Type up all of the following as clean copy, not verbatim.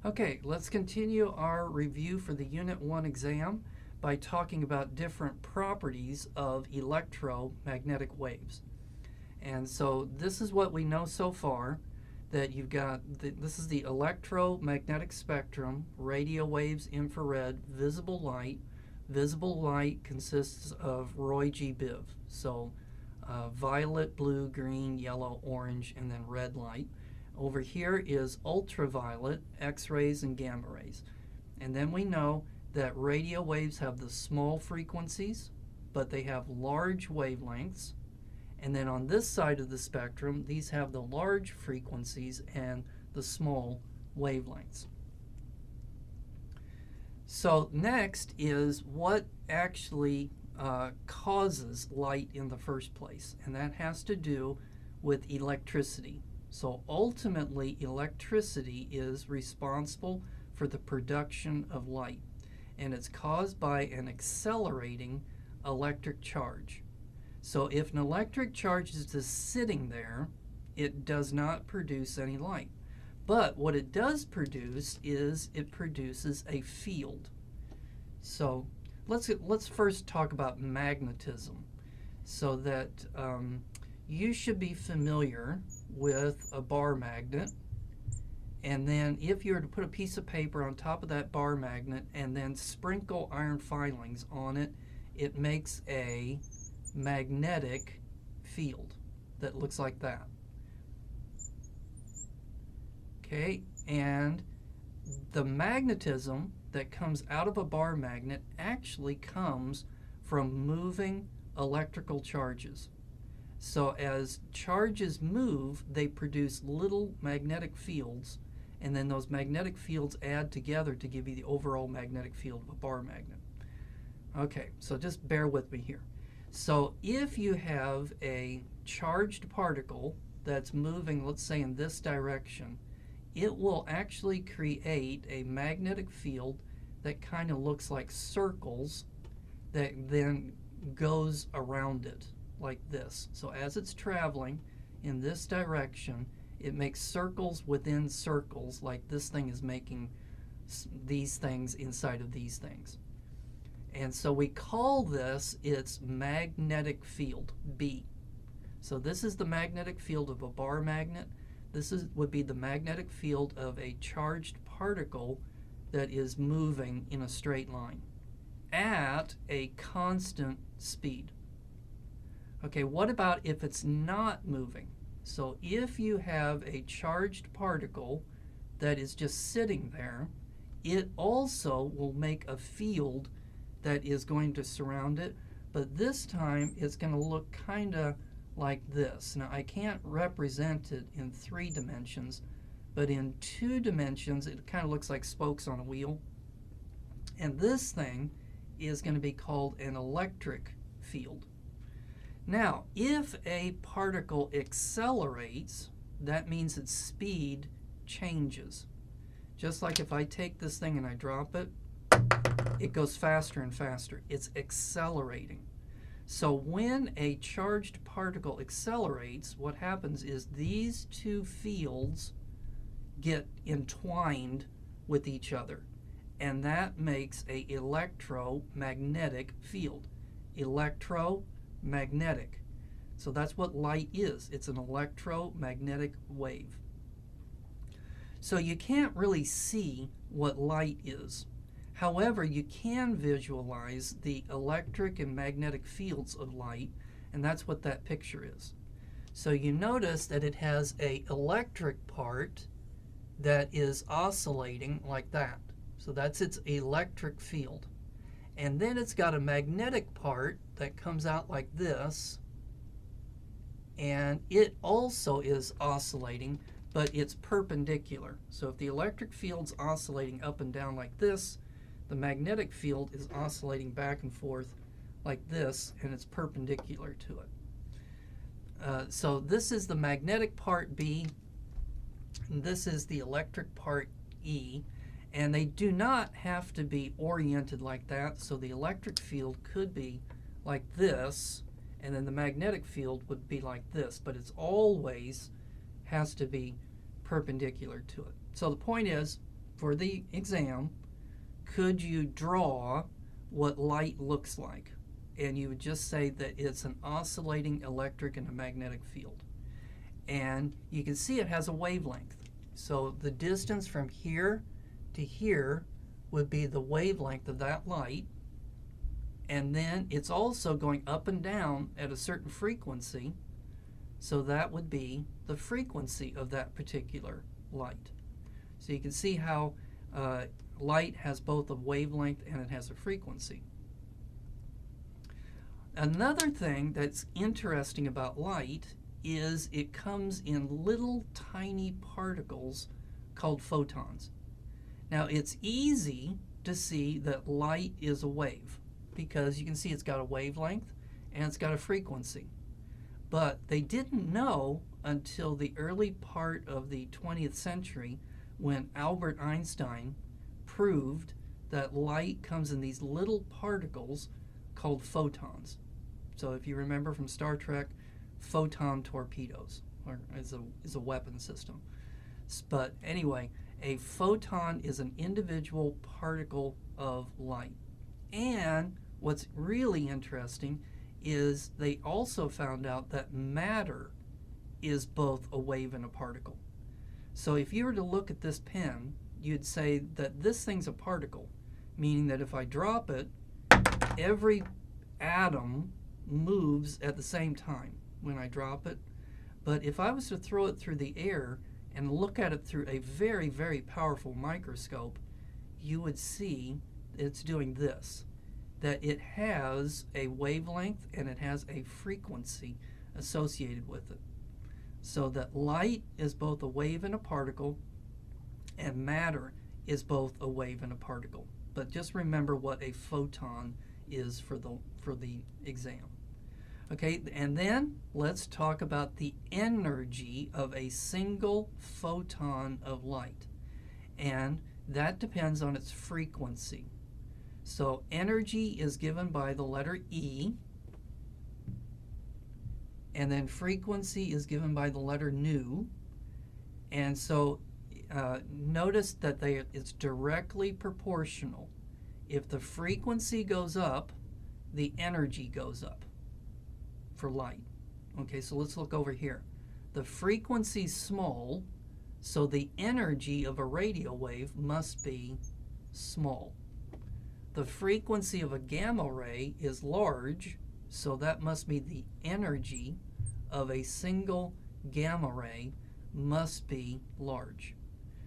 Okay, let's continue our review for the Unit 1 exam by talking about different properties of electromagnetic waves. And so this is what we know so far, that you've got, this is the electromagnetic spectrum, radio waves, infrared, visible light. Visible light consists of Roy G. Biv. So violet, blue, green, yellow, orange, and then red light. Over here is ultraviolet, X-rays, and gamma rays. And then we know that radio waves have the small frequencies, but they have large wavelengths. And then on this side of the spectrum, these have the large frequencies and the small wavelengths. So next is what actually causes light in the first place, and that has to do with electricity. So ultimately, electricity is responsible for the production of light, and it's caused by an accelerating electric charge. So if an electric charge is just sitting there, it does not produce any light. But what it does produce is it produces a field. So let's first talk about magnetism, so that you should be familiar with a bar magnet, and then if you were to put a piece of paper on top of that bar magnet and then sprinkle iron filings on it, it makes a magnetic field that looks like that. Okay, and the magnetism that comes out of a bar magnet actually comes from moving electrical charges. So as charges move, they produce little magnetic fields, and then those magnetic fields add together to give you the overall magnetic field of a bar magnet. Okay, so just bear with me here. So if you have a charged particle that's moving, let's say in this direction, it will actually create a magnetic field that kind of looks like circles that then goes around it like this. So as it's traveling in this direction, it makes circles within circles, like this thing is making these things inside of these things. And so we call this its magnetic field, B. So this is the magnetic field of a bar magnet. This would be the magnetic field of a charged particle that is moving in a straight line at a constant speed. Okay, what about if it's not moving? So if you have a charged particle that is just sitting there, it also will make a field that is going to surround it, but this time it's going to look kind of like this. Now I can't represent it in 3 dimensions, but in 2 dimensions it kind of looks like spokes on a wheel. And this thing is going to be called an electric field. Now, if a particle accelerates, that means its speed changes. Just like if I take this thing and I drop it, it goes faster and faster. It's accelerating. So when a charged particle accelerates, what happens is these 2 fields get entwined with each other, and that makes an electromagnetic field. Electromagnetic. So that's what light is. It's an electromagnetic wave. So you can't really see what light is. However, you can visualize the electric and magnetic fields of light, and that's what that picture is. So you notice that it has an electric part that is oscillating like that. So that's its electric field. And then it's got a magnetic part that comes out like this, and it also is oscillating, but it's perpendicular. So if the electric field's oscillating up and down like this, the magnetic field is oscillating back and forth like this, and it's perpendicular to it. So this is the magnetic part B, and this is the electric part E, and they do not have to be oriented like that. So the electric field could be like this, and then the magnetic field would be like this, but it's always has to be perpendicular to it. So the point is, for the exam, could you draw what light looks like? And you would just say that it's an oscillating electric and a magnetic field. And you can see it has a wavelength. So the distance from here to here would be the wavelength of that light. And then it's also going up and down at a certain frequency. So that would be the frequency of that particular light. So you can see how light has both a wavelength and it has a frequency. Another thing that's interesting about light is it comes in little tiny particles called photons. Now it's easy to see that light is a wave because you can see it's got a wavelength and it's got a frequency. But they didn't know until the early part of the 20th century when Albert Einstein proved that light comes in these little particles called photons. So if you remember from Star Trek, photon torpedoes is a weapon system. But anyway, a photon is an individual particle of light. And what's really interesting is they also found out that matter is both a wave and a particle. So if you were to look at this pen, you'd say that this thing's a particle, meaning that if I drop it, every atom moves at the same time when I drop it. But if I was to throw it through the air and look at it through a very, very powerful microscope, you would see it's doing this, that it has a wavelength and it has a frequency associated with it. So that light is both a wave and a particle, and matter is both a wave and a particle. But just remember what a photon is for the exam. Okay, and then let's talk about the energy of a single photon of light. And that depends on its frequency. So energy is given by the letter E, and then frequency is given by the letter nu. And so notice that it's directly proportional. If the frequency goes up, the energy goes up for light. Okay, so let's look over here. The frequency's small, so the energy of a radio wave must be small. The frequency of a gamma ray is large, so that must be the energy of a single gamma ray must be large.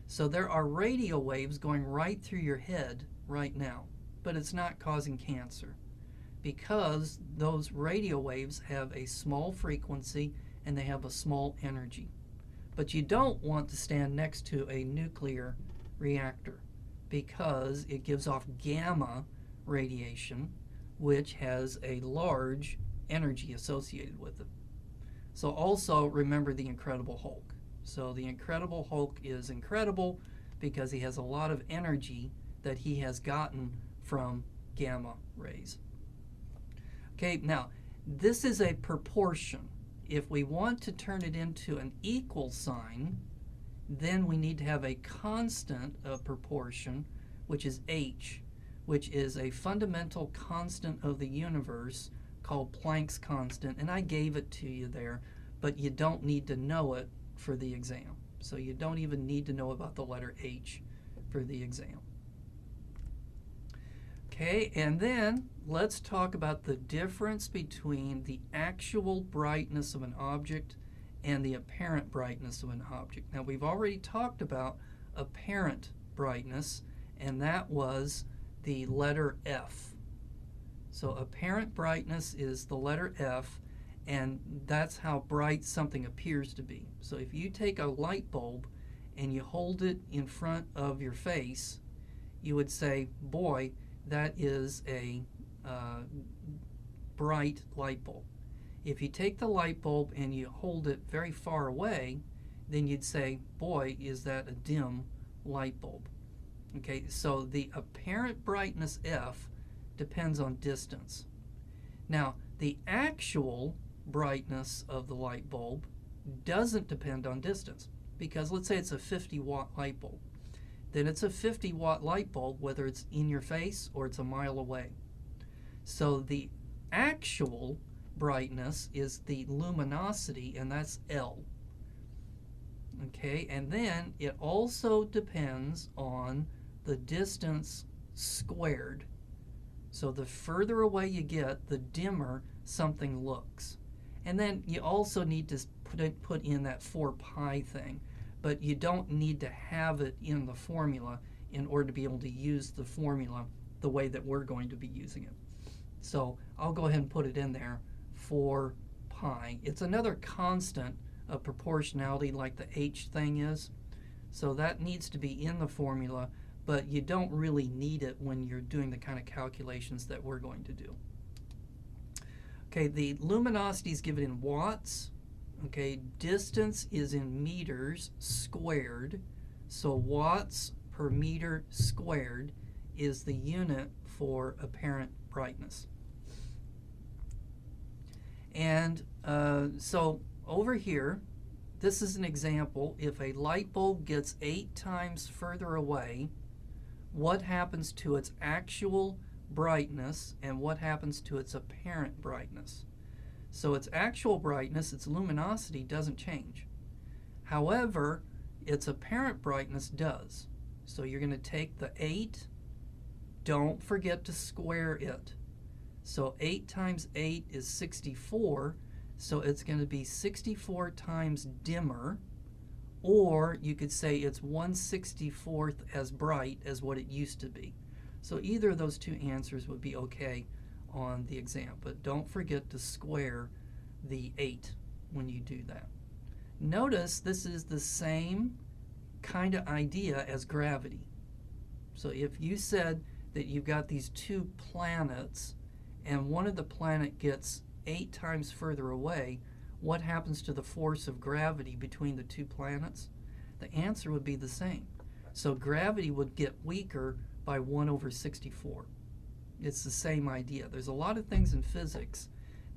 So there are radio waves going right through your head right now, but it's not causing cancer because those radio waves have a small frequency and they have a small energy. But you don't want to stand next to a nuclear reactor because it gives off gamma radiation, which has a large energy associated with it. So also remember the Incredible Hulk. So the Incredible Hulk is incredible because he has a lot of energy that he has gotten from gamma rays. Okay, now this is a proportion. If we want to turn it into an equal sign, then we need to have a constant of proportion, which is h, which is a fundamental constant of the universe called Planck's constant, and I gave it to you there, but you don't need to know it for the exam. So you don't even need to know about the letter H for the exam. Okay, and then let's talk about the difference between the actual brightness of an object and the apparent brightness of an object. Now we've already talked about apparent brightness, and that was the letter F. So apparent brightness is the letter F, and that's how bright something appears to be. So if you take a light bulb and you hold it in front of your face, you would say, boy, that is a bright light bulb. If you take the light bulb and you hold it very far away, then you'd say, boy, is that a dim light bulb. Okay, so the apparent brightness F depends on distance. Now, the actual brightness of the light bulb doesn't depend on distance, because let's say it's a 50-watt light bulb. then it's a 50-watt light bulb, whether it's in your face or it's a mile away. So the actual brightness is the luminosity, and that's L. Okay, and then it also depends on the distance squared. So the further away you get, the dimmer something looks. And then you also need to put in that 4 pi thing, but you don't need to have it in the formula in order to be able to use the formula the way that we're going to be using it. So I'll go ahead and put it in there, 4 pi. It's another constant of proportionality like the H thing is. So that needs to be in the formula, but you don't really need it when you're doing the kind of calculations that we're going to do. Okay, the luminosity is given in watts. Okay, distance is in meters squared. So watts per meter squared is the unit for apparent brightness. And so over here, this is an example. If a light bulb gets 8 times further away, what happens to its actual brightness and what happens to its apparent brightness? So its actual brightness, its luminosity, doesn't change. However, its apparent brightness does. So you're going to take the 8, don't forget to square it. So 8 times 8 is 64, so it's going to be 64 times dimmer, or you could say it's 1/64th as bright as what it used to be. So either of those two answers would be okay on the exam, but don't forget to square the 8 when you do that. Notice this is the same kind of idea as gravity. So if you said that you've got these 2 planets and one of the planet gets 8 times further away, what happens to the force of gravity between the 2 planets? The answer would be the same. So gravity would get weaker by 1/64. It's the same idea. There's a lot of things in physics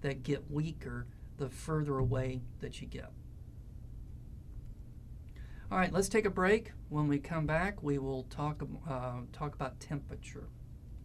that get weaker the further away that you get. All right, let's take a break. When we come back, we will talk about temperature.